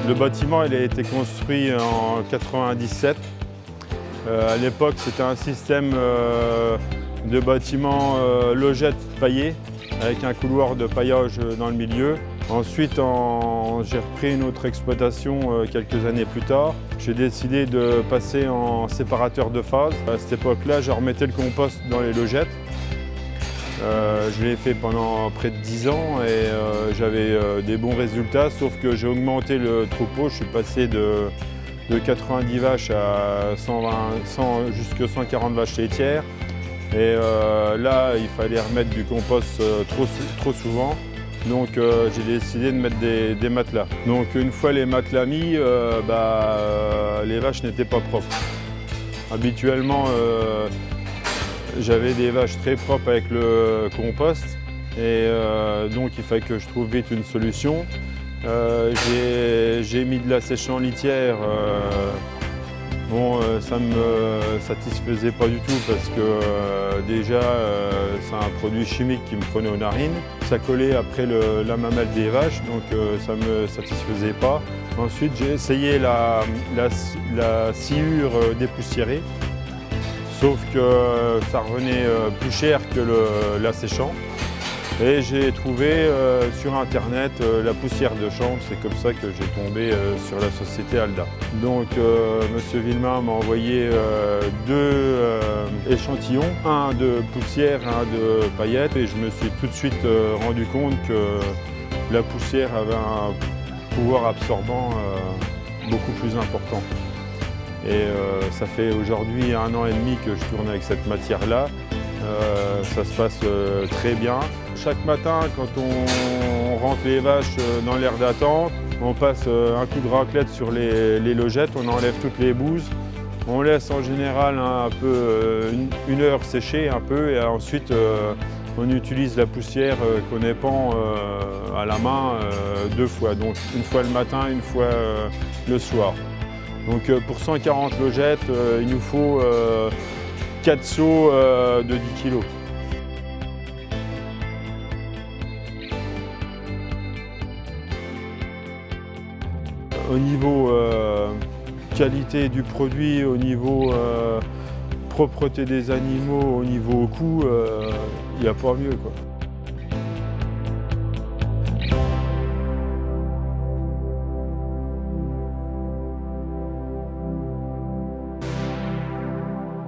Le bâtiment il a été construit en 97. À l'époque, c'était un système de bâtiment logette paillé avec un couloir de paillage dans le milieu. Ensuite, j'ai repris une autre exploitation quelques années plus tard. J'ai décidé de passer en séparateur de phase. À cette époque-là, je remettais le compost dans les logettes. Je l'ai fait pendant près de 10 ans et j'avais des bons résultats, sauf que j'ai augmenté le troupeau. Je suis passé de 90 vaches à 120, jusqu'à 140 vaches laitières. Et là, il fallait remettre du compost trop souvent. Donc j'ai décidé de mettre des matelas. Donc une fois les matelas mis, les vaches n'étaient pas propres. Habituellement, j'avais des vaches très propres avec le compost et donc il fallait que je trouve vite une solution. J'ai mis de la sèche en litière. Ça ne me satisfaisait pas du tout parce que déjà c'est un produit chimique qui me prenait aux narines. Ça collait après la mamelle des vaches, donc ça ne me satisfaisait pas. Ensuite j'ai essayé la sciure dépoussiérée, sauf que ça revenait plus cher que l'asséchant. Et j'ai trouvé sur internet la poussière de chanvre, c'est comme ça que j'ai tombé sur la société Alda. Donc monsieur Villemain m'a envoyé 2 échantillons, un de poussière, un de paillettes, et je me suis tout de suite rendu compte que la poussière avait un pouvoir absorbant beaucoup plus important. Et ça fait aujourd'hui 1 an et demi que je tourne avec cette matière-là. Ça se passe très bien. Chaque matin, quand on rentre les vaches dans l'aire d'attente, on passe un coup de raclette sur les logettes, on enlève toutes les bouses. On laisse en général un peu une heure sécher un peu et ensuite on utilise la poussière qu'on épand à la main 2 fois. Donc une fois le matin, une fois le soir. Donc pour 140 logettes, il nous faut 4 seaux de 10 kg. Au niveau qualité du produit, au niveau propreté des animaux, au niveau coût, il n'y a pas mieux, quoi.